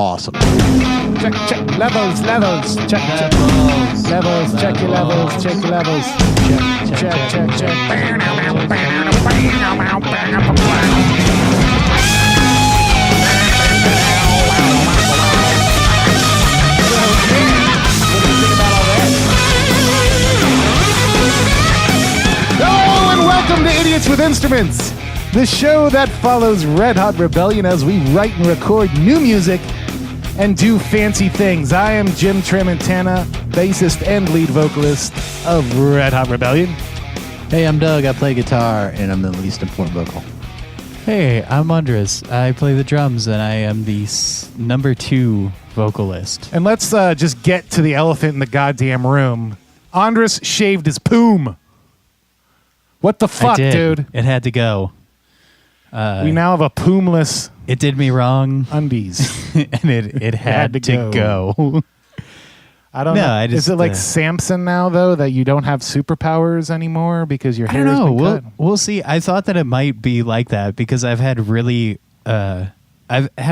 awesome. Check levels. Check levels. Check your levels. Check your levels. Check. Hello and welcome to Idiots with Instruments, the show that follows Red Hot Rebellion as we write and record new music and do fancy things. I am Jim Tramontana, bassist and lead vocalist of Red Hot Rebellion. Hey, I'm Doug. I play guitar, and I'm the least important vocal. Hey, I'm Andris. I play the drums, and I am the number 2 vocalist. And let's just get to the elephant in the goddamn room. Andris shaved his poom. What the fuck, I did. dude? It had to go. We now have a poomless It did me wrong, undies. and it had to go. I don't know. Is it like Samson now, though, that you don't have superpowers anymore because your hair has been cut? We'll see. I thought that it might be like that because I've had a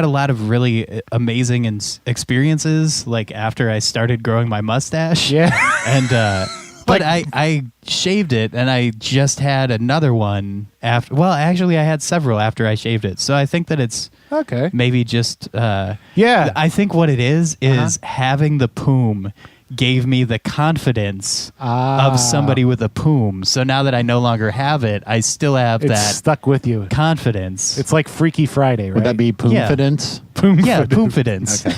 lot of really amazing experiences, like after I started growing my mustache. Yeah. And but I shaved it, and I just had another one after. Well, actually, I had several after I shaved it. So I think that it's Okay. maybe just Yeah. I think what it is having the poom gave me the confidence of somebody with a poom. So now that I no longer have it, I still have It's that stuck with you. confidence. It's like Freaky Friday, right? Would that be poomfidence? Yeah, poomfidence. Okay.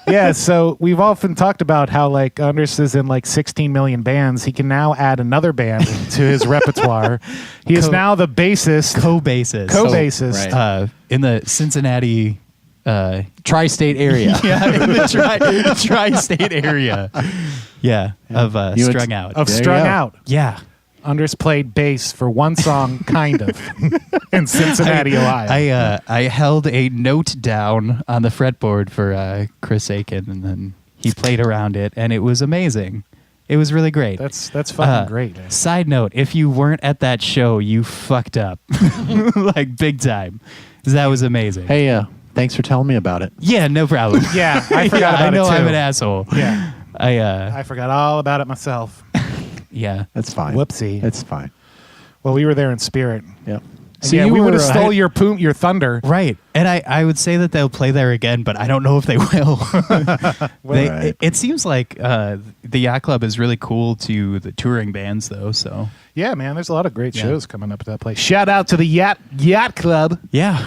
Yeah, so we've often talked about how like Andris is in like 16 million bands. He can now add another band to his repertoire. He is now the bassist, Co-bassist. Right. In the Cincinnati Tri-state area. yeah, in the tri-state area. Yeah, of You would- Strung Out. of There you Strung go. Out. Yeah. Andris played bass for one song, kind of, in Cincinnati, Ohio. I held a note down on the fretboard for Chris Aiken, and then he played around it, and it was amazing. It was really great. That's fucking great. Man. Side note, if you weren't at that show, you fucked up. Like, big time. 'Cause that was amazing. Hey, thanks for telling me about it. Yeah, no problem. Yeah, I forgot about I know it too. I'm an asshole. Yeah, I forgot all about it myself. yeah. That's fine. Whoopsie. It's fine. Well, we were there in spirit. Yeah. And yeah, we would have stole your thunder. Right. And I would say that they'll play there again, but I don't know if they will. Right. It seems like the Yacht Club is really cool to the touring bands, though. So Yeah, man, there's a lot of great shows coming up at that place. Shout out to the Yacht Club yeah,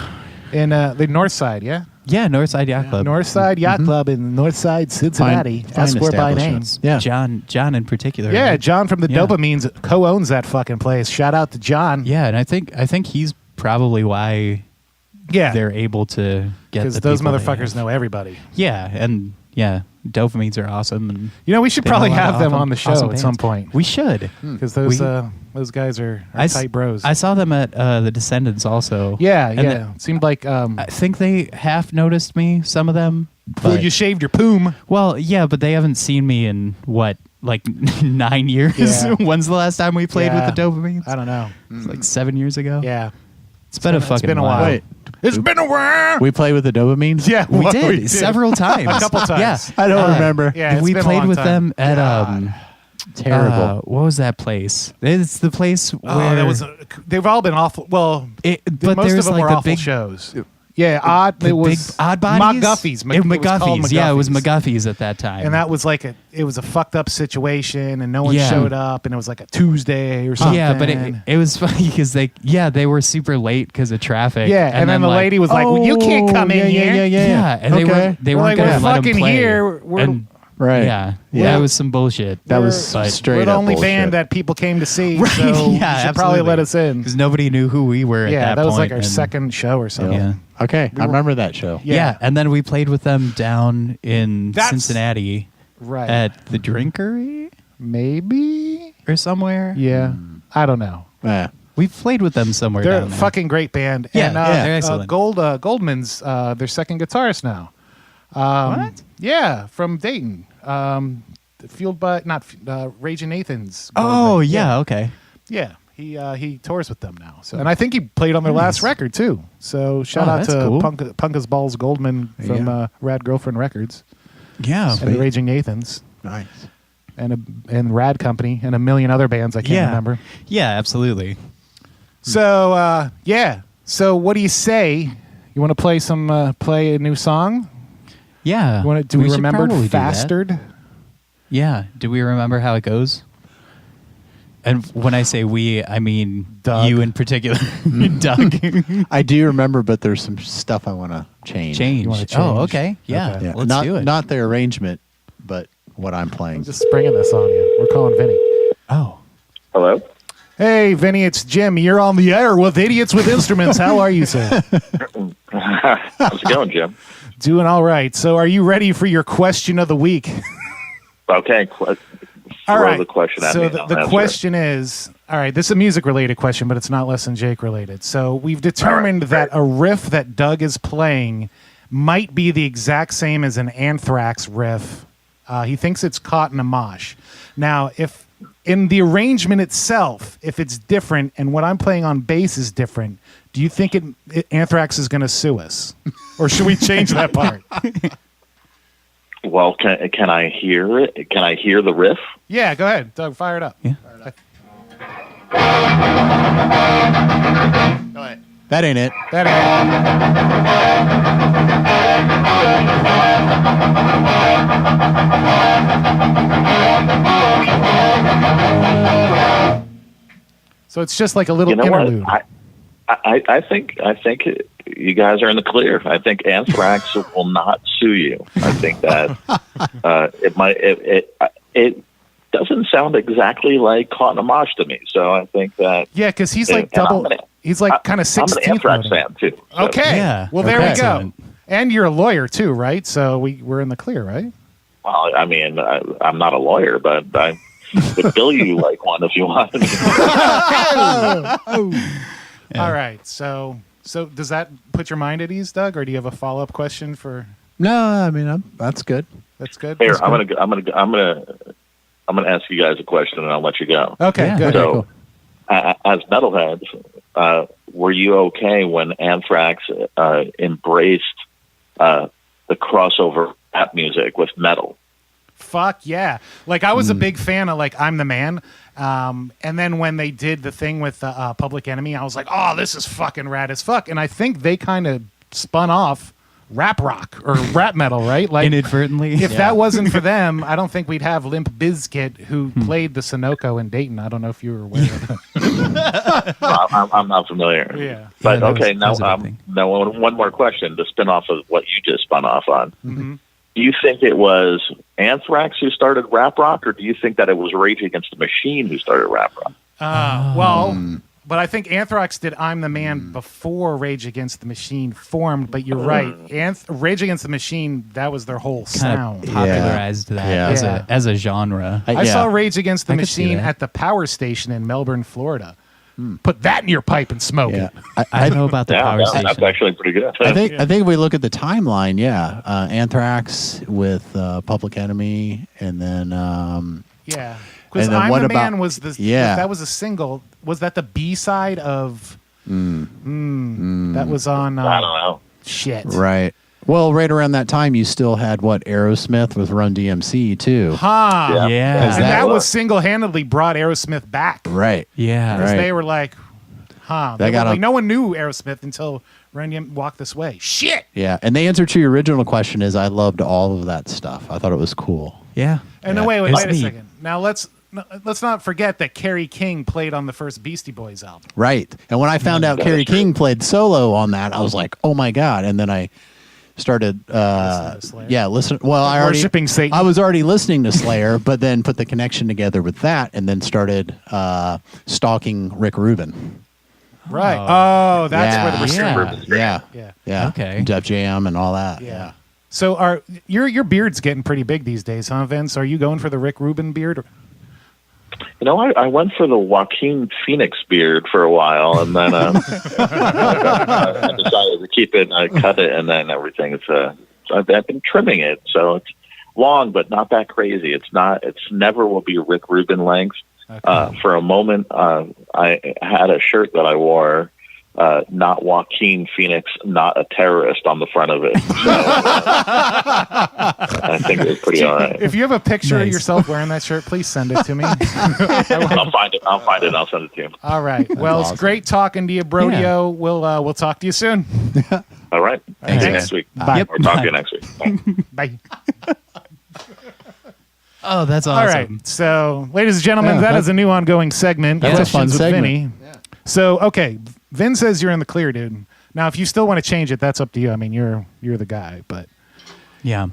in the North Side, yeah? Northside Yacht Club. North Side Yacht Club in North Side, Cincinnati. Fine Esquire by name. establishments. Yeah. John in particular. Yeah, right? John from the Yeah. Dopamines co-owns that fucking place. Shout out to John. Yeah, and I think he's probably why Yeah, they're able to get because the those people they motherfuckers have. know everybody. Yeah, and yeah, Dopamines are awesome. And You know, we should they know probably a lot of have them awesome- on the show awesome at some bands. point. We should. Because We- those guys are I s- tight bros. I saw them at the Descendants also. yeah, And yeah. It seemed like I think they half noticed me, some of them. well, But, you shaved your poom. well, yeah, but they haven't seen me in what, like 9 years? Yeah. When's the last time we played with the Dopamines? I don't know. It's like 7 years ago. Yeah. It's been a It's fucking been a while. Wait. It's been a while. We play with the dopamines? Yeah, We well, did several times. A couple times. Yeah. I don't remember. Yeah, it's we been a played long with time. them at God. Terrible. what was that place? It's the place where Oh, that was. They've all been awful. Well, but most there's of them like were the awful big shows. Yeah, odd. the It was big odd bodies. McGuffey's. It was called McGuffey's. Yeah, it was McGuffey's. McGuffey's at that time. And that was like it was a fucked up situation, and no one Yeah. showed up, and it was like a Tuesday or something. Yeah, but it was funny because they were super late because of traffic. Yeah, and then the like, lady was like, well, "You can't come in here." yeah, and Okay. they We're weren't like, gonna "We're let 'em fucking play. here. We're- And Right. yeah, Yeah. that was some bullshit. That was But- straight We're the up only bullshit. band that people came to see, Right, so yeah, you should absolutely. probably let us in. because nobody knew who we were. Yeah, at that was like point, our and- second show or something. Yeah. Okay, I remember that show. Yeah, and then we played with them down in That's- Cincinnati Right. at the Drinkery Maybe. or somewhere. Yeah. I don't know. Yeah. We played with them somewhere. They're a down there. fucking great band. Yeah, and, yeah, they're excellent. Goldman's their second guitarist now. What? Yeah, from Dayton. Fueled by Raging Nathan's. Oh band. yeah, okay. Yeah. he tours with them now. So, and I think he played on their last record too. So shout out that's to cool. Punkus Balls Goldman from Rad Girlfriend Records Yeah. and the Raging Nathans. Nice. And Rad Company and a million other bands I can't remember. Yeah, absolutely. So So what do you say? You want to play a new song? Yeah. You want to? Do we should remember probably do that. Fastered? Yeah. Do we remember how it goes? And when I say we, I mean Doug. you in particular, Doug. I do remember, but there's some stuff I want to change. You wanna Oh, change? okay. Yeah. Okay. Yeah. Let's not, do it. Not the arrangement, but what I'm playing. I'm just springing this on you. We're calling Vinny. Oh. Hello? Hey, Vinny, it's Jim. You're on the air with Idiots with Instruments. How are you, sir? How's it going, Jim? Doing all right. So are you ready for your question of the week? Okay. All right. The question at so me, the I'll answer question is, all right, this is a music-related question, but it's not Less Than Jake related. So we've determined that a riff that Doug is playing might be the exact same as an Anthrax riff. He thinks it's caught in a mosh. Now, if in the arrangement itself, if it's different and what I'm playing on bass is different, do you think Anthrax is going to sue us? Or should we change that part? Well, can I hear it? Can I hear the riff? Yeah, go ahead. Doug, fire it up. Yeah. Go ahead. That ain't it. That So it's just like a little interlude. What? I think you guys are in the clear. I think Anthrax will not sue you. I think that it doesn't sound exactly like Caught in a Mosh to me. So I think that because he's like double. He's like kind of 16th. I'm an Anthrax fan too. So. Okay. Yeah. Well, there we go. Excellent. And you're a lawyer too, right? So we're in the clear, right? Well, I mean, I'm not a lawyer, but I would bill you like one if you want. Yeah. All right. So does that put your mind at ease, Doug, or do you have a follow-up question for? No, I mean that's good. That's good. Here, That's I'm good. gonna ask you guys a question, and I'll let you go. Okay. Yeah. Good. So, as metalheads, were you okay when Anthrax embraced the crossover rap music with metal? Fuck yeah! Like I was a big fan of like I'm the Man, and then when they did the thing with Public Enemy, I was like, oh, this is fucking rad as fuck. And I think they kind of spun off rap rock or rap metal, right? Like Inadvertently. if that wasn't for them, I don't think we'd have Limp Bizkit, who played the Sunoco in Dayton. I don't know if you were aware of that. No, I'm not familiar. Yeah. But Yeah, okay, that was now a big thing. now one more question to spin off of what you just spun off on. Mm-hmm. Do you think it was Anthrax who started rap rock, or do you think that it was Rage Against the Machine who started rap rock? But I think Anthrax did I'm the Man before Rage Against the Machine formed, but you're right. Rage Against the Machine, that was their whole Kind sound. of popularized that Yeah. as a genre. I saw Rage Against the I could see Machine that. at the power station in Melbourne, Florida. Put that in your pipe and smoke Yeah, it. I know about the power That's station. actually pretty good. I think if we look at the timeline, Anthrax with Public Enemy, and then Yeah. Because And then I'm what the about- Man was the Yeah. that was a single. Was that the B side of that was on I don't know. shit. right. Well, right around that time, you still had Aerosmith with Run DMC too. Huh. Yeah. And That that was was- single-handedly brought Aerosmith back. Right. Yeah. Because Right. they were like, They They got were like, a- no one knew Aerosmith until Run DMC Walk This Way. Shit. Yeah, and the answer to your original question is I loved all of that stuff. I thought it was cool. Yeah. And no, Yeah. wait It's a neat. second. Now let's not forget that Kerry King played on the first Beastie Boys album. Right. And when I found out Kerry King played solo on that, I was like, oh my God. And then I started Listening to Slayer. listen. Well, I already Worshipping Satan. I was already listening to Slayer, but then put the connection together with that, and then started stalking Rick Rubin. Right. Oh, that's yeah, where the Yeah. yeah, Yeah. yeah, Okay. Def Jam and all that. Yeah. So your beard's getting pretty big these days, huh, Vince? Are you going for the Rick Rubin beard? You know, I went for the Joaquin Phoenix beard for a while, and then I decided to keep it. I cut it, and then everything. I've been trimming it, so it's long, but not that crazy. It's never will be Rick Rubin length. Okay. For a moment, I had a shirt that I wore, not Joaquin Phoenix, not a terrorist on the front of it. So, I think it was pretty all right. If you have a picture of yourself wearing that shirt, please send it to me. I'll find it. I'll send it to you. All right. Well, awesome. It's great talking to you, Brodio. We'll talk to you soon. All right. Thanks. See you next week. Bye. Or talk to you next week. Bye. Bye. Oh, that's awesome. All right. So, ladies and gentlemen, Yeah, that that- is a new ongoing segment. That's a Questions fun with segment. Vinny. So, okay, Vin says you're in the clear, dude. Now, if you still want to change it, that's up to you. I mean, you're the guy, but Yeah.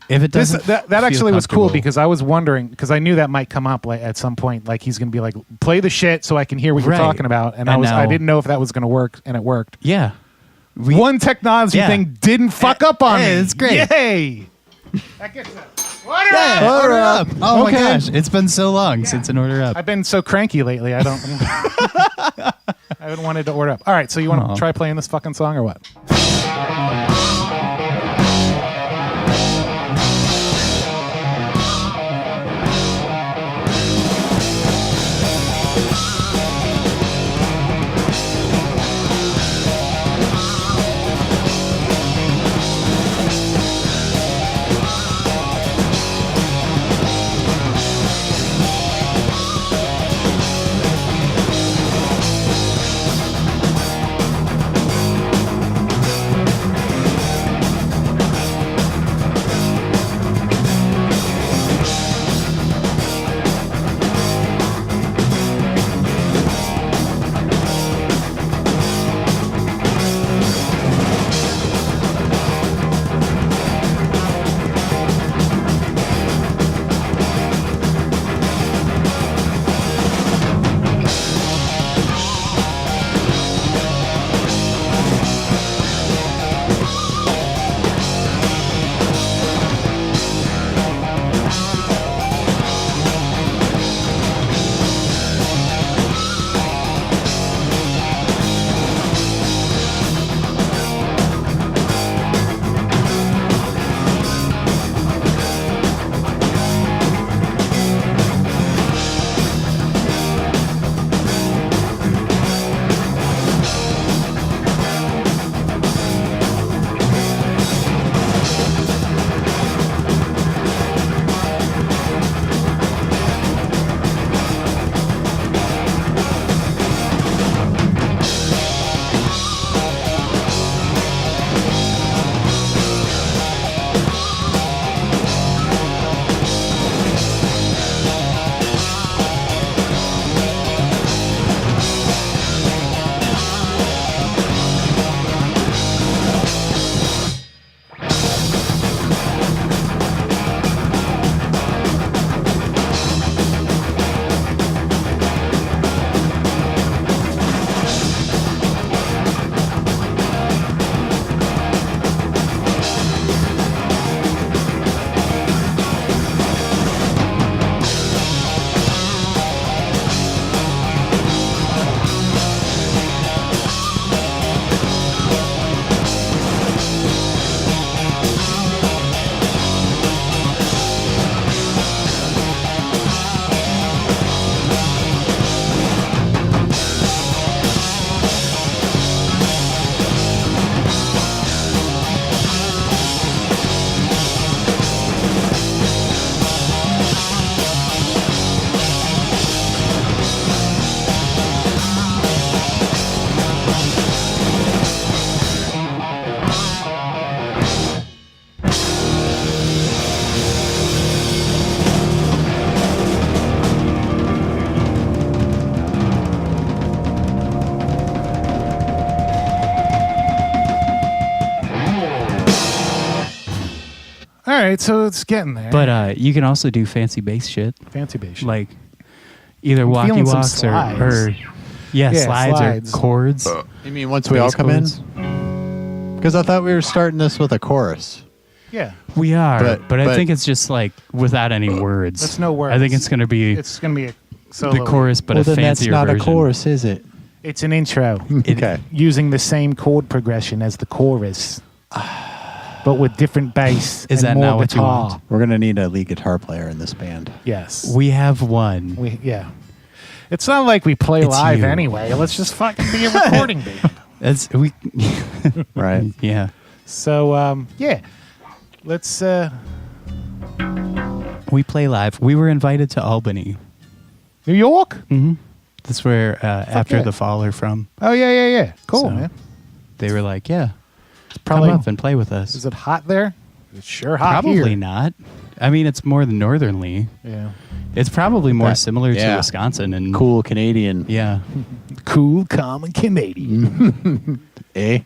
If it doesn't, that feel actually was cool comfortable- because I was wondering because I knew that might come up like at some point. Like he's going to be like, play the shit so I can hear what you're Right. talking about, and And I now- didn't know if that was going to work, and it worked. Yeah. One technology Yeah. thing didn't fuck up on me. Hey, it's great. Yay! That gets it. Order Yeah, up! order up. Oh Okay. my gosh, it's been so long since an order up. I've been so cranky lately. I don't. I haven't wanted to order up. All right, so you want to Aw. try playing this fucking song or what? All right, so it's getting there. But you can also do fancy bass shit, fancy bass. like either I'm feeling some walkie-walks slides. or Yeah, slides slides. or chords. You mean once we all bass come in? chords. Because I thought we were starting this with a chorus. Yeah, We are, but I but- think it's just like without any words. That's no words. I think it's going to be it's going to be a solo. the chorus, but well, a then that's fancier not version. a chorus, is it? It's an intro It- Okay. using the same chord progression as the chorus. but with different bass. Is and that more not what you guitar. want? We're gonna need a lead guitar player in this band. Yes. We have one. Yeah. It's not like we play It's live you. anyway. Let's just fucking be a recording band. That's we. Right. Yeah. So yeah, let's. We play live. We were invited to Albany. New York. Mm-hmm. That's where After yeah. the Fall are from. Oh yeah. Cool, So, man. They were like, "Yeah, Probably. come up and play with us." Is it hot there? It's sure hot Probably here. not. I mean, it's more than northernly. Yeah. It's probably more similar to Yeah. Wisconsin and Cool Canadian. Yeah. Cool, calm, and Canadian. Eh?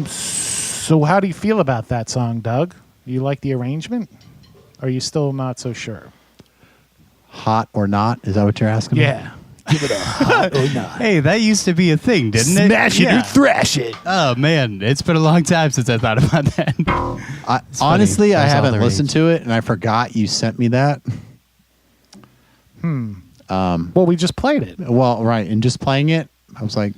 So how do you feel about that song, Doug? You like the arrangement? Or are you still not so sure? Hot or not? Is that what you're asking me? Yeah. Give it a hot or not. Hey, that used to be a thing, didn't it? Smash it Yeah. or thrash it. Oh man, it's been a long time since I thought about that. Honestly, I That's all haven't the listened rage. to it, and I forgot you sent me that. Well, we just played it. Well, right, and just playing it, I was like,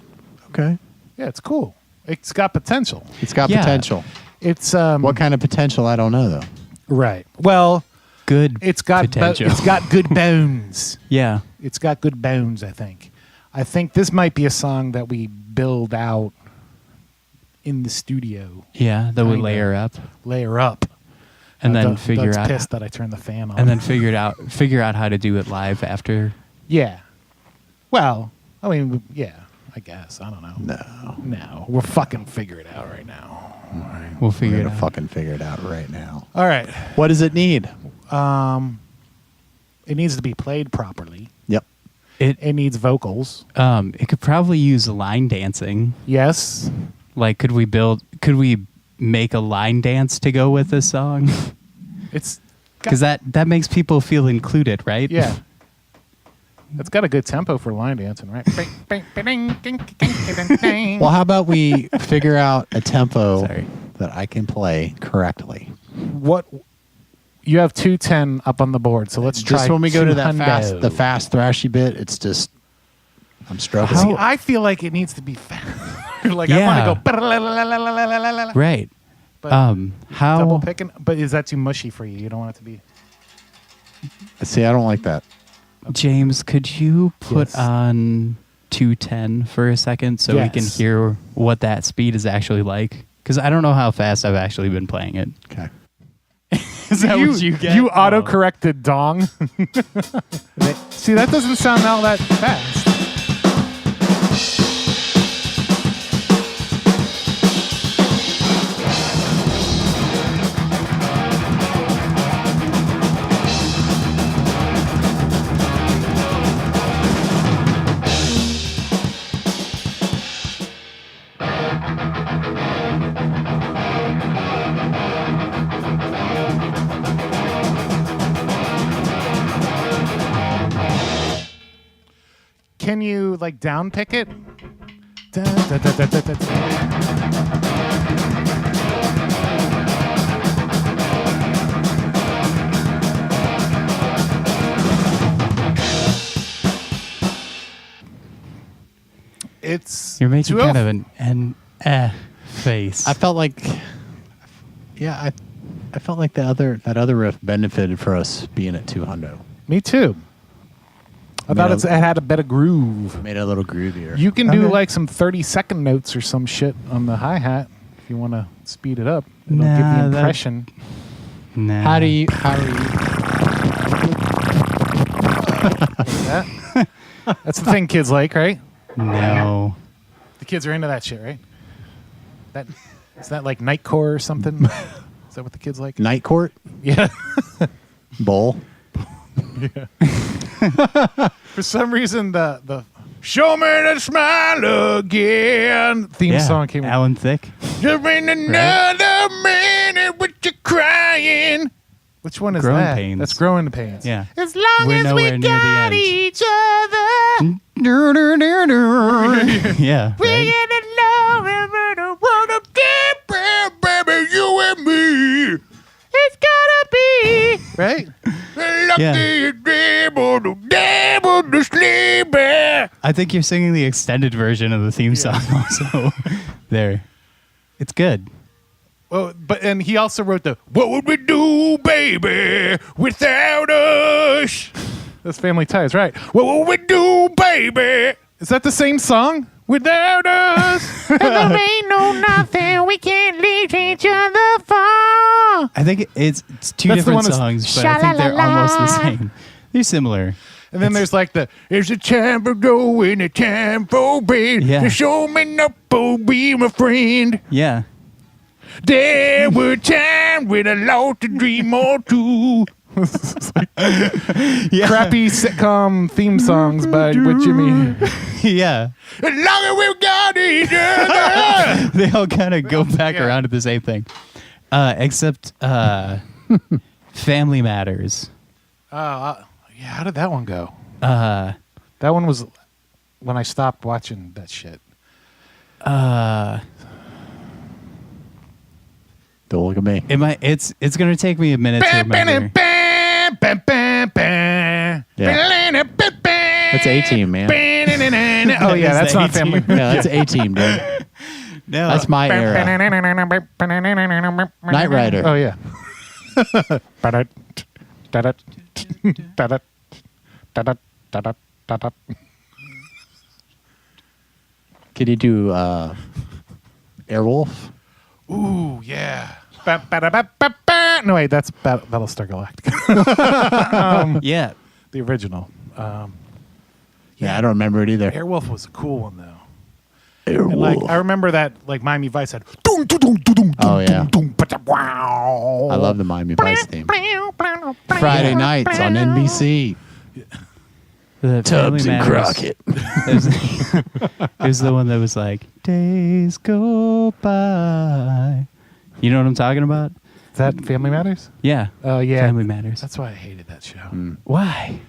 okay, Yeah, it's cool. It's got potential. it's got Yeah. potential. It's What kind of potential? I don't know though. right. Well, Good it's got potential. it's got good bones. Yeah. It's got good bones, I think. I think this might be a song that we build out in the studio, Yeah, that would Kinda. layer up layer up. and then Doug- figure Doug's out pissed that I turned the fan on. and then figure out how to do it live after. yeah. Well, I mean, yeah, I guess. I don't know. No. We'll fucking figure it out right now. We'll We're figure it gonna out. fucking figure it out right now. All right. What does it need? It needs to be played properly. Yep. It needs vocals. It could probably use line dancing. Yes. Like, could we make a line dance to go with this song? It's Because that makes people feel included, right? yeah. It's got a good tempo for line dancing, right? Well, how about we figure out a tempo Sorry. that I can play correctly? What you have 210 up on the board, so let's try. Just when we go to that 200. the fast thrashy bit, it's just I'm struggling. See, I feel like it needs to be fast. Like Yeah. I want to go. Right. But How double picking, but is that too mushy for you? You don't want it to be. See, I don't like that. James, could you put Yes. on 210 for a second so we can Yes. hear what that speed is actually like? Because I don't know how fast I've actually been playing it. Okay. Is that what you get? You Oh. auto-corrected dong. See, that doesn't sound all that fast. Can you like down pick it? Da, da, da, da, da, da, da. It's You're making 205. kind of an face. I felt like, yeah, I felt like that other riff benefited for us being at 200. Me too. I thought it had a better groove. Made it a little groovier. You can do Okay. like some 30-second notes or some shit on the hi-hat if you want to speed it up. It'll give Nah, the that- impression. Nah. How do you? That's the thing kids like, right? No. The kids are into that shit, right? Is that like Nightcore or something? Is that what the kids like? Night Court Yeah. Bowl. For some reason, the "Show Me the Smile Again" theme Yeah. song came. Alan Thicke. Just been another minute with you crying. Which one is Growing that? Pains. That's Growing Pains. Yeah. As long We're as nowhere we near the got end. each other, Yeah. we right? get to know every one of them, baby, you and me. It's gotta be right. Yeah. Lucky devil to sleep. I think you're singing the extended version of the theme song also. There. It's good. Oh, and he also wrote the "What would we do, baby, without us?" That's Family Ties, right? What would we do, baby? Is that the same song? Without us, there ain't no nothing we can't leave each other for. I think it's two That's the different one that's songs, but I think they're almost the same. They're similar. And then there's like there's a time for going, a time for bed. Yeah. To show me up, oh, be my friend. Yeah. There were times when I lost a dream or two. Crappy sitcom theme songs with Jimmy. Yeah. As long as we've got each other. They all kind of go back around to the same thing. Except Family Matters. Yeah, how did that one go? That one was when I stopped watching that shit. Don't look at me. It's going to take me a minute to remember. Yeah. That's A-Team, man. Oh, yeah, that's the not A-Team. Family. Yeah, that's A-Team, dude. No. That's my era. Knight Rider. Oh, yeah. Can you do Airwolf? Ooh, yeah. No, wait, that's Battlestar Galactica. Yeah. The original. Yeah, I don't remember it either. Airwolf was a cool one, though. Airwolf. And, like, I remember that, like, Miami Vice had. Oh, yeah. Wow. I love the Miami Vice theme. Friday nights on NBC. The Tubbs Family and Matters. Crockett. It was the one that was like, days go by. You know what I'm talking about? Is that Family Matters? Yeah. Oh, yeah. Family Matters. That's why I hated that show. Why?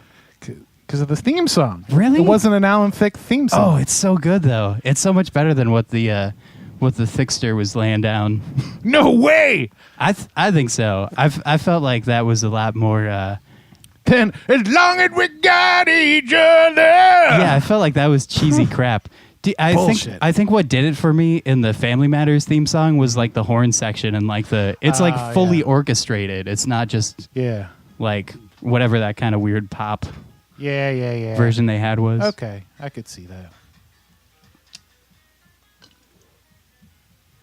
Because of the theme song. Really? It wasn't an Alan Thicke theme Oh, song. it's so good though. It's so much better than what the Thickster was laying down. No way! I think so. I felt like that was a lot more. Then, as long as we got each other. Yeah, I felt like that was cheesy crap. Bullshit. I think what did it for me in the Family Matters theme song was like the horn section and like it's like fully orchestrated. It's not just like whatever that kind of weird pop version they had was. Okay, I could see that.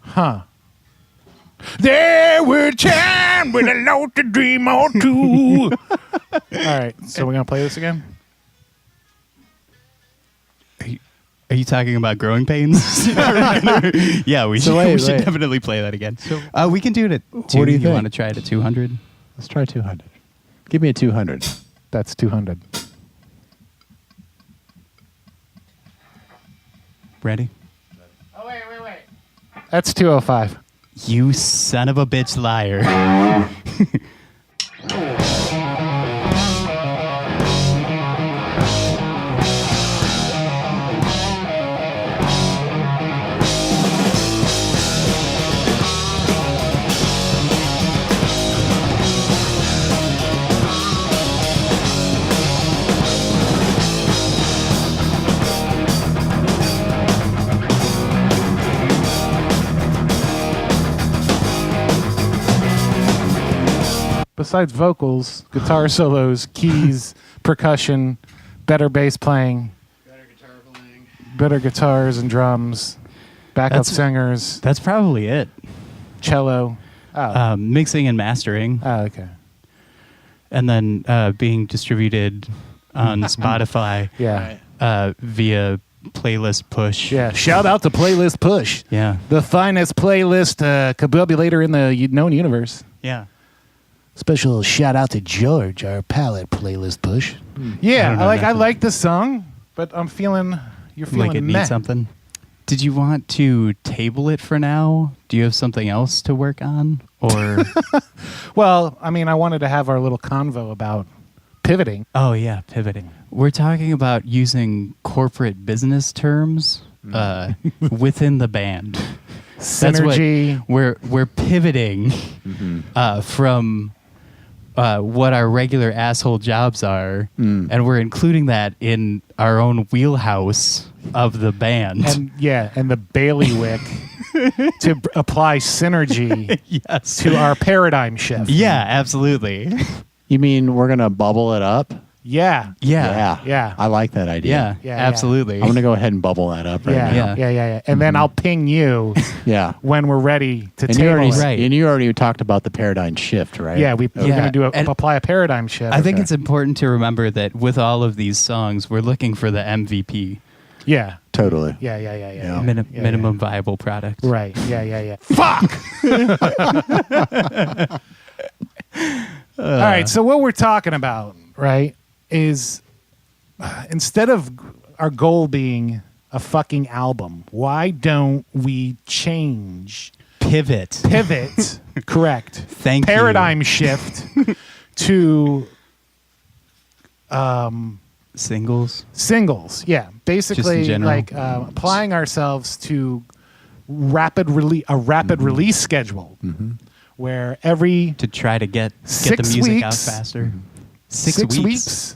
Huh. There were times when I lost a dream or two. All right, so we're going to play this again? Are you talking about Growing Pains? Yeah, we should definitely play that again. So, we can do it at 2. What do you think? Want to try it at 200? Let's try 200. Give me a 200. That's 200. Ready? Oh, wait. That's 205. You son of a bitch liar. Besides vocals, guitar solos, keys, percussion, better bass playing, better guitars and drums, backup singers, That's probably it. cello. Mixing and mastering. Oh, okay. And then being distributed on Spotify Yeah. via playlist push. Yeah. Shout out to Playlist Push. Yeah. The finest playlist cabulator in the known universe. Yeah. Special shout out to George, our palette Playlist Push. Yeah, I like this song, but you're feeling Like it meh. needs something. Did you want to table it for now? Do you have something else to work on? Or Well, I mean, I wanted to have our little convo about pivoting. oh yeah, pivoting. We're talking about using corporate business terms within the band. Synergy. That's what we're pivoting from what our regular asshole jobs are, and we're including that in our own wheelhouse of the band. And the bailiwick to apply synergy to our paradigm shift. Yeah, absolutely. You mean we're gonna bubble it up? Yeah. I like that idea. Yeah, absolutely. I'm gonna go ahead and bubble that up right now. Yeah. And then I'll ping you when we're ready to table it. Right. And you already talked about the paradigm shift, right? Yeah, we're going to apply a paradigm shift. I think it's important to remember that with all of these songs, we're looking for the MVP. Yeah. Totally. Yeah. Minimum viable product. Right. Yeah. Fuck! All right, so what we're talking about, right, is instead of our goal being a fucking album, why don't we change? Pivot. Correct. Thank you. Paradigm shift to singles. Yeah, basically like applying ourselves to a rapid release schedule, where to try to get the music out faster. 6 weeks,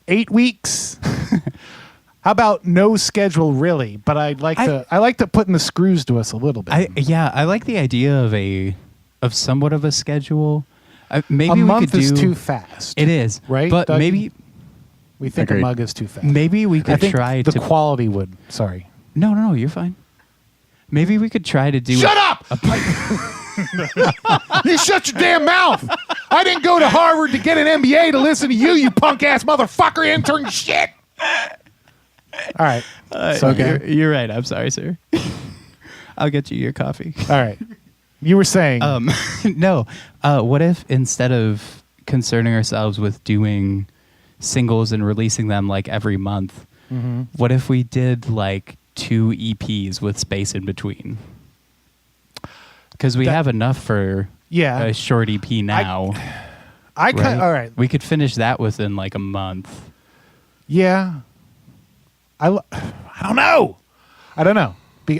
8 weeks. How about no schedule really? But I like to put in the screws to us a little bit. I like the idea of somewhat of a schedule. Maybe a month we could is too fast. It is, right? But Doug, maybe we think a mug is too fast. Maybe we could try the quality would. Sorry. No, you're fine. Maybe we could try to do. Shut up! You shut your damn mouth! I didn't go to Harvard to get an MBA to listen to you punk ass motherfucker intern shit. All right. You're right. I'm sorry, sir. I'll get you your coffee. All right. You were saying no. What if instead of concerning ourselves with doing singles and releasing them like every month, what if we did like 2 EPs with space in between? Because we have enough for a short EP now. All right. We could finish that within like a month. Yeah. I don't know.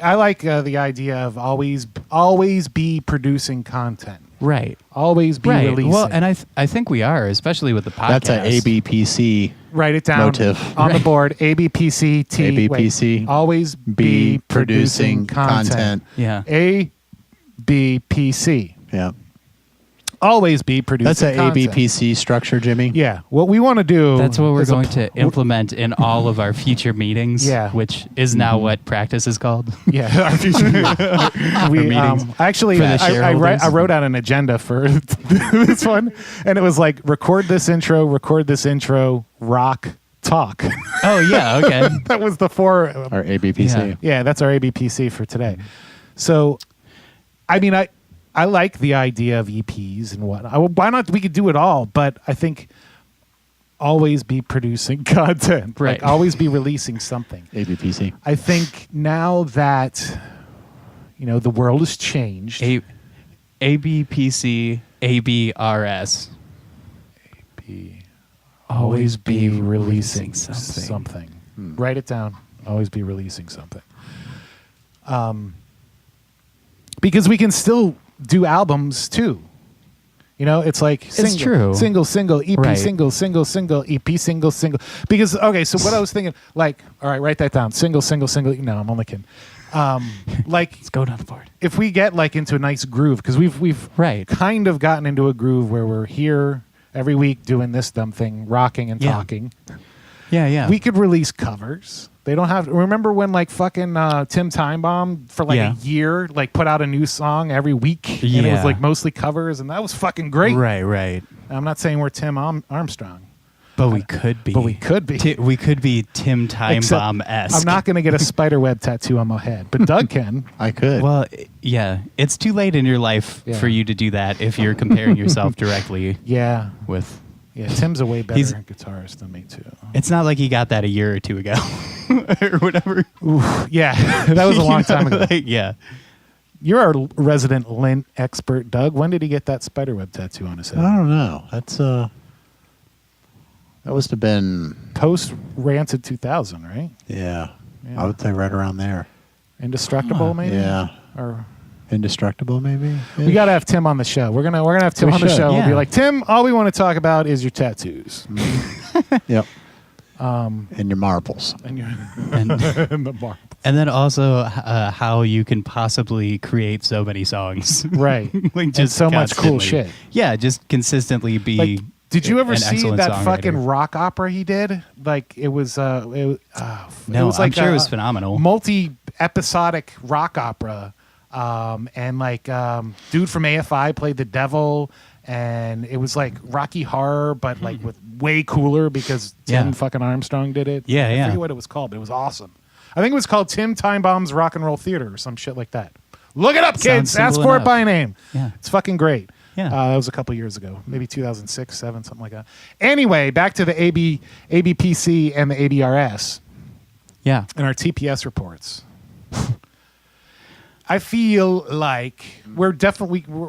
I like the idea of always be producing content. Right. Always be releasing. Well, and I think we are, especially with the podcast. That's an ABPC. Write it down motive. On the board. ABPC. ABPC. Always be producing content. Yeah. ABPC. Yeah. Always be producing content. That's an ABPC structure, Jimmy. Yeah. What we want to do. That's what we're going to implement in all of our future meetings. Yeah. Which is now what practice is called. Yeah. Our future meetings. Actually, I wrote out an agenda for this one, and it was like record this intro, rock, talk. Oh yeah. Okay. That was the 4. Our ABPC. Yeah, that's our ABPC for today. So, I mean, I like the idea of EPs and whatnot. Why not? We could do it all, but I think always be producing content. Right. Like always be releasing something. ABPC. I think now that the world has changed. ABPC, ABRS. Always be releasing something. Write it down. Always be releasing something. Because we can still do albums too. It's like it's true. Single, EP, right. single, EP, single. Because so what I was thinking, like, all right, write that down. Single. No, I'm only kidding. Like, let's go down the board. If we get like into a nice groove, because we've kind of gotten into a groove where we're here every week doing this dumb thing, rocking and talking. Yeah. We could release covers. They don't have. Remember when like fucking Tim Timebomb for like a year like put out a new song every week, and it was like mostly covers, and that was fucking great. Right. I'm not saying we're Tim Armstrong, but we could be. we could be Tim Timebomb-esque. I'm not going to get a spiderweb tattoo on my head, but Doug can. I could. Well, yeah, it's too late in your life for you to do that if you're comparing yourself directly. With. Yeah, Tim's a way better guitarist than me too. It's not like he got that a year or two ago, or whatever. Oof, yeah, that was a long time ago. Yeah, you're our resident lint expert, Doug. When did he get that spiderweb tattoo on his head? I don't know. That's that must have been post Rancid 2000, right? Yeah, I would say right around there. Indestructible, maybe. Yeah, or Indestructible, maybe. We gotta have Tim on the show. We're gonna have Tim on the show. Yeah. We'll be like, Tim, all we want to talk about is your tattoos. Yep. And your marbles. And your And, and the bar. and then also how you can possibly create so many songs. Right. Like And just so much cool constantly. shit. Yeah, just consistently be. Like, did you ever an see excellent that songwriter. fucking rock opera he did? Like it was No, it was I'm like sure a it was phenomenal. multi-episodic rock opera. And like dude from AFI played the devil, and it was like Rocky Horror, but like with way cooler because Tim Yeah. fucking Armstrong did it. Yeah, I yeah. forget what it was called, but it was awesome. I think it was called Tim Time Bomb's Rock and Roll Theater or some shit like that. Look it up, Sounds kids. Ask simple for it enough. by name. Yeah. It's fucking great. Yeah. That was a couple years ago, maybe 2006, 7, something like that. Anyway, back to the ABPC and the ADRS Yeah. and our TPS reports. I feel like we're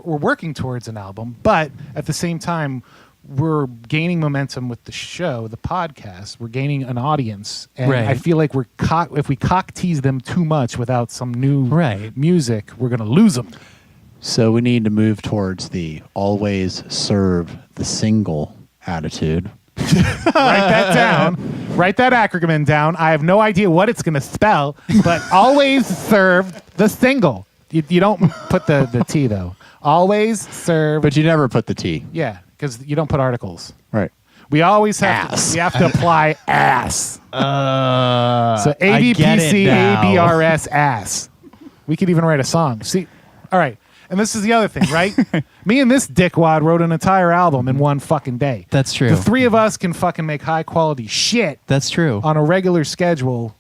working towards an album, but at the same time, we're gaining momentum with the show, the podcast. We're gaining an audience, and Right. I feel like if we cock tease them too much without some new Right. music, we're gonna lose them. So we need to move towards the always serve the single attitude. Write that down. Write that acronym down. I have no idea what it's going to spell, but always serve the single. You don't put the T, though. Always serve. But you never put the T. Yeah, because you don't put articles. Right. We always have Ass. we have to apply ass. So I get ABPC, it now. ABRS, ass. We could even write a song. See, all right. And this is the other thing, right? Me and this dickwad wrote an entire album in one fucking day. That's true. The three of us can fucking make high quality shit That's true. on a regular schedule,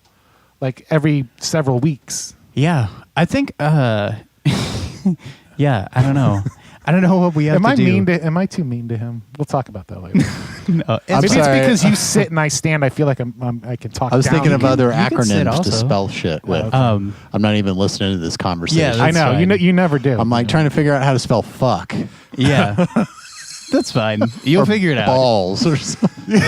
like every several weeks. Yeah. I think yeah, I don't know. I don't know what we have Am to I do. am I too mean to him? We'll talk about that later. No, I'm Maybe it's sorry. because you sit and I stand. I feel like I can talk. I was down thinking to of you. other you can sit acronyms to also. spell shit with. I'm not even listening to this conversation. I that's know fine. you never do. I'm like trying to figure out how to spell fuck. Yeah. That's fine. You'll figure it out. Balls or something.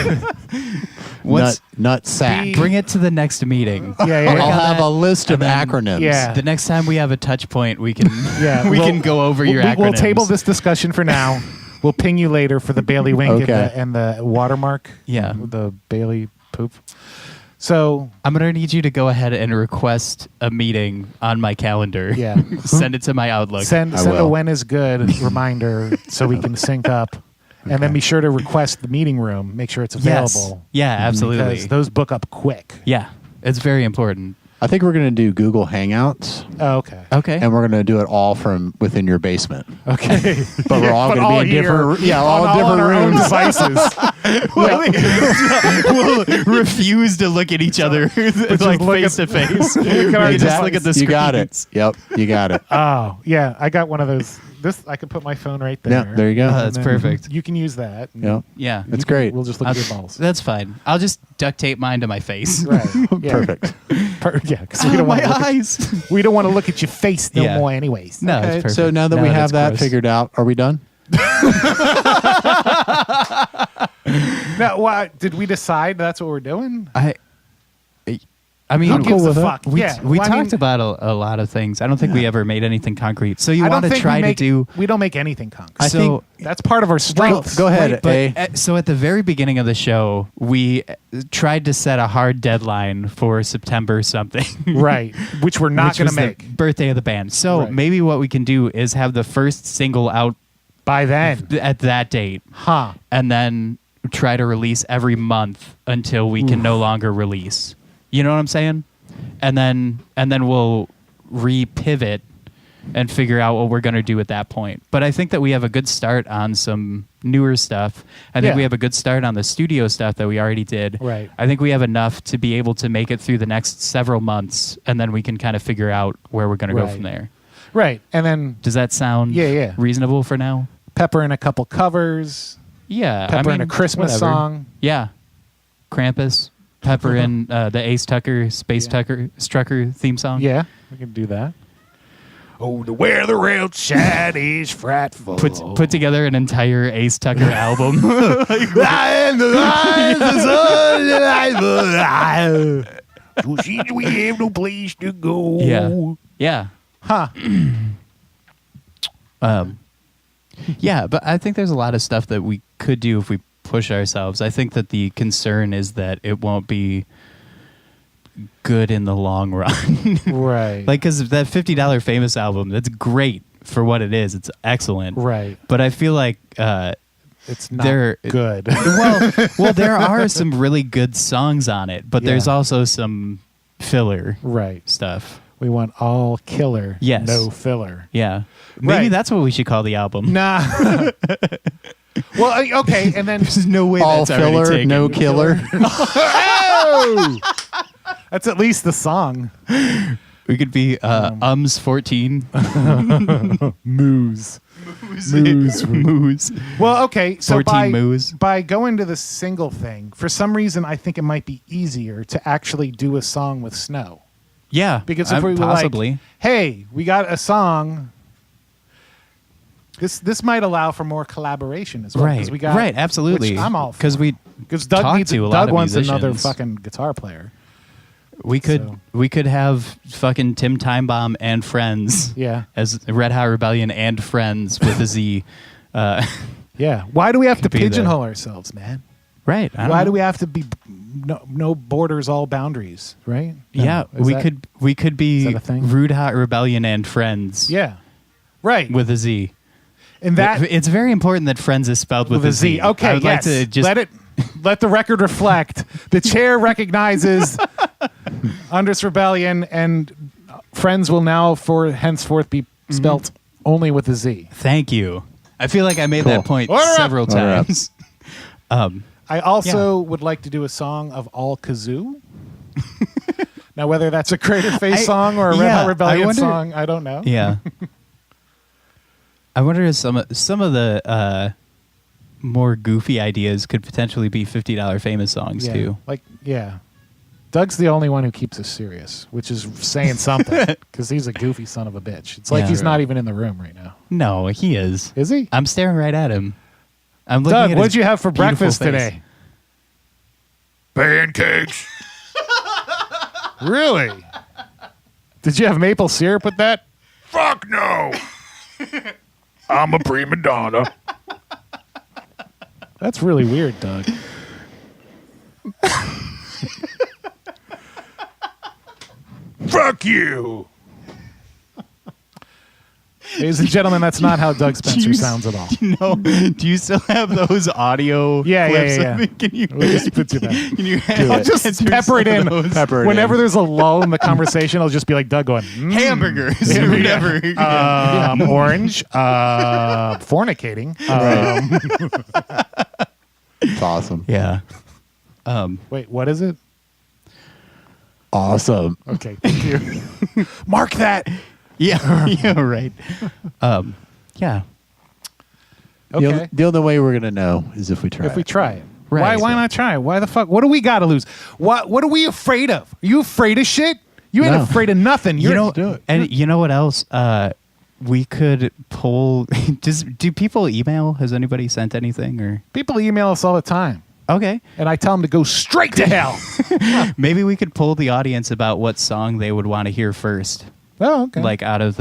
What's nut sack. bring it to the next meeting. Yeah, yeah. I'll on have that, a list of and then- acronyms. Yeah. The next time we have a touch point, we can Yeah, we we'll- can go over your We'll acronyms. table this discussion for now. We'll ping you later for the Bailey wink Okay. and the watermark. Yeah. The Bailey poop. So I'm gonna need you to go ahead and request a meeting on my calendar. Yeah. Send it to my Outlook. send a will. when is good reminder so we can sync up. And then be sure to request the meeting room. Make sure it's Yes. available. Yeah, absolutely. Because those book up quick. Yeah. It's very important. I think we're going to do Google Hangouts, Oh, okay. Okay. and we're going to do it all from within your basement. Okay. But we're all But going to be in here, different, all on different our own rooms. devices. We'll refuse to look at each other like look face to at- face. We can already Just just look at the You got it. screens. Yep, you got it. Oh, yeah. I got one of those. This I could put my phone right there. Yeah, there you go. Oh, that's And then perfect. You can use that. Yep, Yeah. it's great. We'll just look at your balls. That's fine. I'll just duct tape mine to my face. Right. Yeah. Perfect. Yeah, because we don't want my to look at, eyes. we don't want to look at your face no Yeah. more, anyways. No, Okay, it's perfect. so now that No, we have that's that gross. figured out, are we done? Now, what did we decide that's what we're doing? I mean, Who gives a fuck? We, Yeah, we well, I talked mean- about a lot of things. I don't think we ever made anything concrete. So you I don't want to think try we to make, do? We don't make anything concrete. I So think- That's part of our strength. Go ahead, Wait, A. but, so at the very beginning of the show, we tried to set a hard deadline for September something. Right. Which we're not which going was to the make birthday of the band. So Right. maybe what we can do is have the first single out by then. at that date, Huh. and then try to release every month until we can no longer release. You know what I'm saying? And then we'll re-pivot and figure out what we're going to do at that point. But I think that we have a good start on some newer stuff. I think Yeah. we have a good start on the studio stuff that we already did. Right. I think we have enough to be able to make it through the next several months, and then we can kind of figure out where we're going to go Right. from there. Right. And then Does that sound Yeah. reasonable for now? pepper in a couple covers. Yeah. Pepper I in mean, a Christmas whatever. song. Yeah. Krampus. Pepper in the Ace Tucker, Space Yeah. Tucker, Strucker theme song. Yeah. We can do that. Oh, the weather outside is frightful. Put together an entire Ace Tucker album. We have no place to go. Yeah. Yeah. Huh. Yeah, but I think there's a lot of stuff that we could do if we push ourselves. I think that the concern is that it won't be good in the long run. Right. Like, because that $50 Famous album, that's great for what it is. It's excellent. Right. But I feel like it's not good. well, there are some really good songs on it, but there's also some filler stuff. We want all killer, yes. no filler. Yeah. Maybe that's what we should call the album. Nah. Well, okay, and then there's no way all that's filler, taken. no killer. Oh! That's at least the song. We could be 14. Moose. Moose. Well, okay, so 14 moose. by going to the single thing, for some reason, I think it might be easier to actually do a song with snow. Yeah, because if we were possibly. like, hey, we got a song. This might allow for more collaboration as well. Right, We got, right, absolutely. Which I'm all for. Because Doug wants another fucking guitar player. We could have fucking Tim Timebomb and friends. Yeah. As Red Hot Rebellion and friends with a Z. Yeah. Why do we have to pigeonhole ourselves, man? Right. Why do we have to be no borders, all boundaries? Right. No. Yeah. We could be Rude Hot Rebellion and friends. Yeah. Right. With a Z. And that it's very important that friends is spelled with a Z. Okay. I would like to just let the record reflect. The chair recognizes Andris Rebellion, and friends will now henceforth be spelt only with a Z. Thank you. I feel like I made that point several times. I also would like to do a song of all kazoo. Now, whether that's a Creative Face song or a Red Hot Rebellion song, I don't know. Yeah. I wonder if some of the more goofy ideas could potentially be $50 Famous songs too. Doug's the only one who keeps us serious, which is saying something, because he's a goofy son of a bitch. It's like he's not even in the room right now. No, he is. Is he? I'm staring right at him. I'm looking Doug, at what'd you have for breakfast face. today? Pancakes. Really? Did you have maple syrup with that? Fuck no. I'm a prima donna. That's really weird, Doug. Fuck you. Ladies and gentlemen, that's not how Doug Spencer sounds at all. No. Do you still have those audio clips? Yeah. Can you, we'll just put you back. Can you I'll just pepper it in. Whenever there's a lull in the conversation, I'll just be like Doug going, hamburgers or whatever. Orange, fornicating. It's awesome. Yeah. Wait, what is it? Awesome. Okay, thank you. Mark that. Yeah, right. Yeah. Okay. The only way we're gonna know is if we try. If we try it. Right. Why not try it? Why the fuck? What do we got to lose? What are we afraid of? Are you afraid of shit? You ain't afraid of nothing. You know what else? We could pull. Do people email? Has anybody sent anything? Or people email us all the time. Okay. And I tell them to go straight to hell. Maybe we could poll the audience about what song they would want to hear first. Oh, okay. Like out of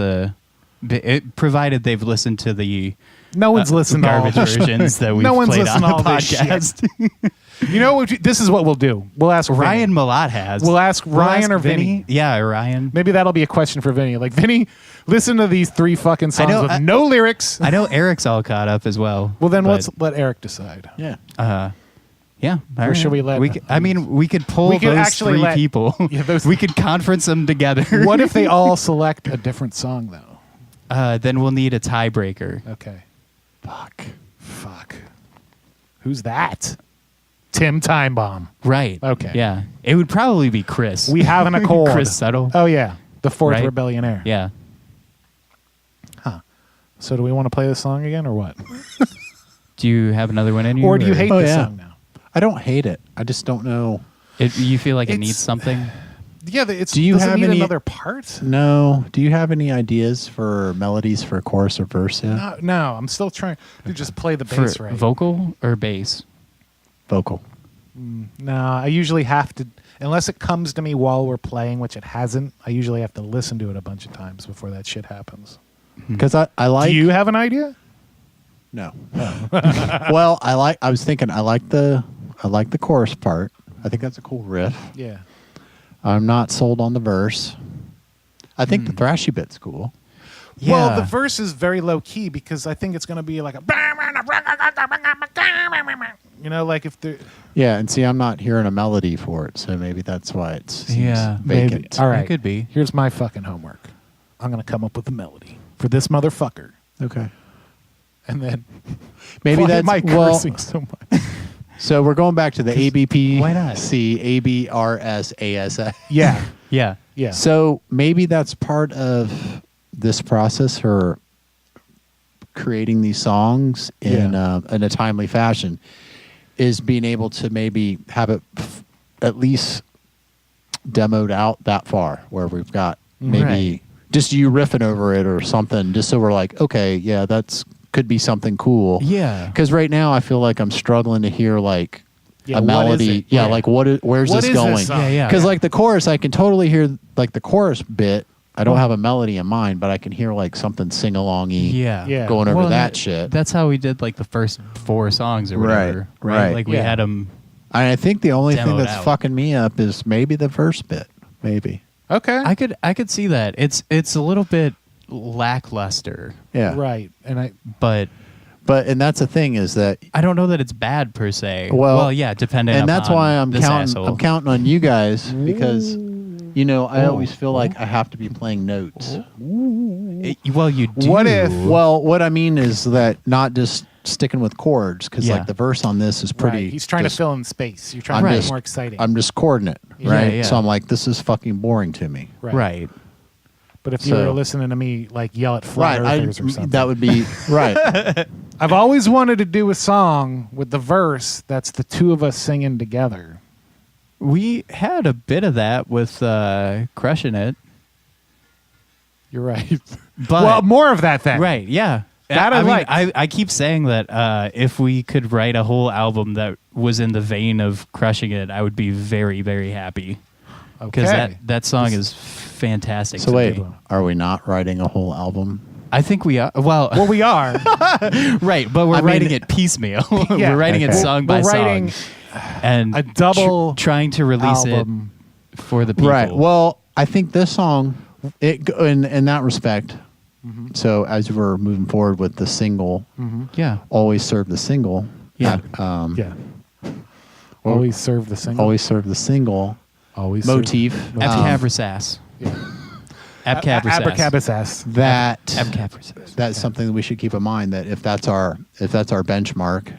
provided they've listened to the no one's listened to garbage versions that we've played on the podcast. You know what? This is what we'll do. We'll ask Ryan Malott has. We'll ask Ryan or Vinny. Yeah, Ryan. Maybe that'll be a question for Vinny. Like, Vinny, listen to these 3 fucking songs with no lyrics. I know Eric's all caught up as well. Well, then let's let Eric decide. Yeah. Yeah. Or should we let? We could pull those 3 people. Yeah, we could conference them together. What if they all select a different song though? Then we'll need a tiebreaker. Okay. Fuck. Who's that? Tim Timebomb. Right. Okay. Yeah. It would probably be Chris. We have an accord. Chris Settle. Oh yeah, the 4th Rebellionaire. Yeah. Huh. So do we want to play this song again or what? Do you have another one in you? Or do you hate this song now? I don't hate it. I just don't know. You feel like it needs something? Yeah. Do you have another part? No. Do you have any ideas for melodies for chorus or verse yet? No. I'm still trying to just play the bass right. Vocal or bass? Vocal. No, I usually have to, unless it comes to me while we're playing, which it hasn't. I usually have to listen to it a bunch of times before that shit happens. Because I like. Do you have an idea? No. Well, I was thinking I like the chorus part. I think that's a cool riff. Yeah. I'm not sold on the verse. I think the thrashy bit's cool. Yeah. Well, the verse is very low key because I think it's going to be like a, like if the. Yeah, and see, I'm not hearing a melody for it, so maybe that's why it seems vacant. Maybe. All right. It could be. Here's my fucking homework. I'm going to come up with a melody for this motherfucker. Okay. And then Maybe why that's am I well. cursing so much? So we're going back to the ABPC, why not? ABRSASS. Yeah. Yeah. Yeah. So maybe that's part of this process, her creating these songs in a timely fashion, is being able to maybe have it at least demoed out that far, where we've got maybe just you riffing over it or something, just so we're like, okay, yeah, that's could be something cool. Yeah. Because right now I feel like I'm struggling to hear like a melody. Yeah. Like where's What this is going? this song? Yeah. Because like the chorus, I can totally hear like the chorus bit. I don't have a melody in mind, but I can hear like something sing-along-y Yeah. going over Well, that shit. That's how we did like the first 4 songs or whatever. Right. Like we had them. I think the only thing Demoed that's out. fucking me up is maybe the verse bit. Maybe. Okay. I could see that. It's a little bit lackluster, Yeah. Right. And but And that's the thing is that, I don't know that it's bad per se. Well, yeah, depending. and that's upon why I'm this counting. asshole. I'm counting on you guys because, I always feel like I have to be playing notes. Well, you do. What if- Well, what I mean is that not just sticking with chords, because Yeah. like the verse on this is pretty. Right. He's trying to just- fill in space. You're trying I'm to make just- it more exciting. I'm just chording it, Yeah. right? Yeah. So I'm like, this is fucking boring to me. Right. But if you So- were listening to me like yell at flat earthers or something. that would be right. I've always wanted to do a song with the verse that's the two of us singing together. We had a bit of that with Crushing It. You're right. But well, more of that then. right, yeah. That I mean, like. I keep saying that if we could write a whole album that was in the vein of Crushing It, I would be very, very happy. Because Okay. that song is fantastic. So to wait, me. are we not writing a whole album? I think we are. Well, Well, we are. right, but we're I mean- writing it piecemeal. Yeah. We're writing it Okay. song by We're writing song, and a double trying to release album. it for the people. Right. Well, I think this song, in that respect. So as we're moving forward with the single, yeah, always serve the single. Yeah. Yeah. Always serve the single. Always serve the single Always motif. Abcabrasass. Abracabassass. That Abcabrasass. that's something that we should keep in mind, that if that's our benchmark,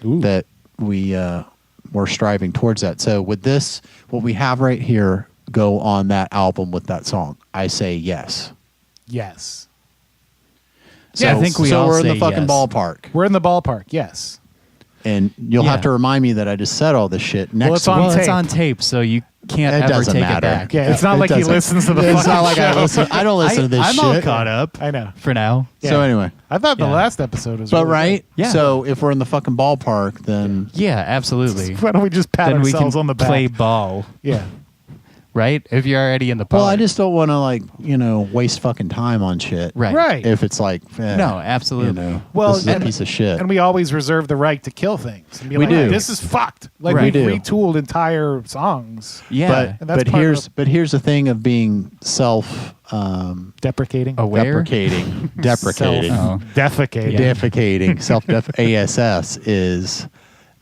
Ooh. that we're striving towards that. So would this, what we have right here, go on that album with that song? I say yes. Yes. So, I think we so all we're in the say fucking yes. ballpark, We're in the ballpark. Yes. and you'll Yeah. have to remind me that I just said all this shit next. it's on Well, it's tape. on tape, so you can't It ever doesn't take matter. it back. Yeah, it's not It like he doesn't- listens to the It's fucking not like show. I don't listen to this I'm shit. all caught up. I know. For now. So Yeah. anyway, I thought the Yeah. last episode was but really right, Yeah. So if we're in the fucking ballpark, then Yeah, absolutely. good. Why don't we just pat Then we can ourselves on the back? play ball, Yeah. right? If you're already in the park. well, I just don't want to waste fucking time on shit. right. Right. If it's like, No, absolutely. Well, this is a and- piece of shit. And we always reserve the right to kill things. And be We like, do. This is fucked. Like Right. we We do. retooled entire songs. Yeah. And that's part of but here's the thing of being Deprecating. Aware. deprecating, Oh. Defecating. Yeah. defecating, ASS is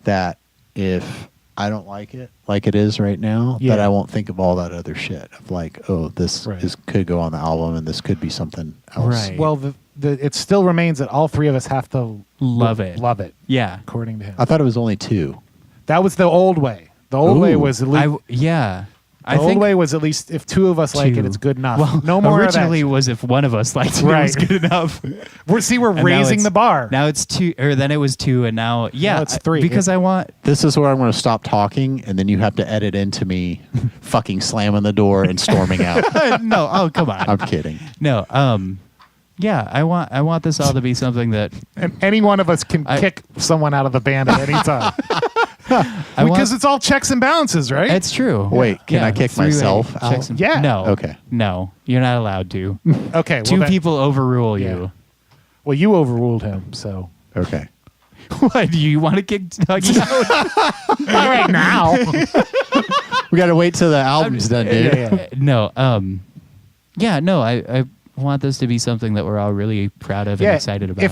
that if I don't like it is right now, Yeah. that I won't think of all that other shit of like, oh, this Right. could go on the album and this could be something else. Right. Well, it still remains that all three of us have to Love it. Love it, Yeah. according to him. I thought it was only 2. That was the old way. The old way Ooh. was at least. I The old think way was at least if two of us like it, two. it's good enough. Well, no more originally of was if one of us liked it, it Right. was good enough. that. We're And now raising it's- the bar. Now it's 2, or then it was 2, and now it's 3. Because I want This is where I'm going to stop talking, and then you have to edit into me fucking slamming the door and storming out. no. Oh, come on. I'm kidding. No. Yeah. I want this all to be something that And any one of us can I- kick someone out of the band at any time. Because it's all checks and balances, right? It's true. Wait, can I kick three-way myself out? checks and- Yeah. No. Okay. No, you're not allowed to. Okay. Well, Two people overrule you. Well, you overruled him, so. Okay. What, do you want to kick Dougie out? All right, now. We got to wait till the album's done, dude. Yeah. No. I want this to be something that we're all really proud of and excited about.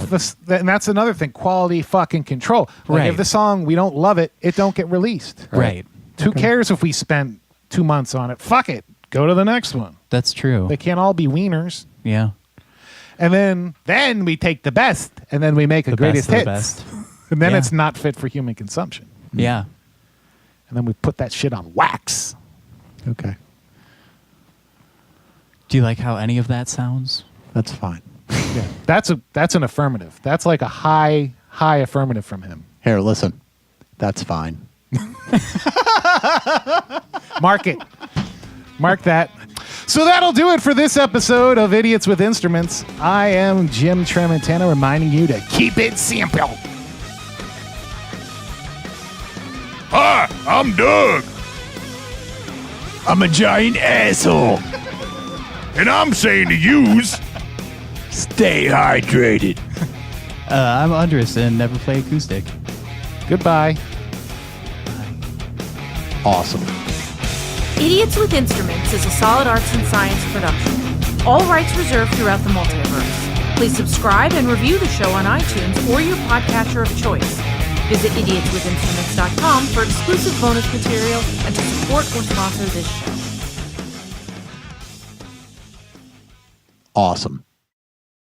And that's another thing, quality fucking control. Like Right. if the song, we don't love it, it don't get released. Right. Who cares if we spent 2 months on it? Fuck it. Go to the next one. That's true. They can't all be wieners. Yeah. And then we take the best, and then we make a greatest best hits. of the best. And then Yeah. it's not fit for human consumption. Yeah. And then we put that shit on wax. Okay. Do you like how any of that sounds? That's fine. Yeah. That's an affirmative. That's like a high affirmative from him. Here, listen. That's fine. Mark it. Mark that. So that'll do it for this episode of Idiots with Instruments. I am Jim Tremontana reminding you to keep it simple. Hi, I'm Doug. I'm a giant asshole. And I'm saying to use. Stay hydrated. I'm Andris and never play acoustic. Goodbye. Awesome. Idiots with Instruments is a Solid Arts and Science production. All rights reserved throughout the multiverse. Please subscribe and review the show on iTunes or your podcatcher of choice. Visit idiotswithinstruments.com for exclusive bonus material and to support or sponsor this show. Awesome.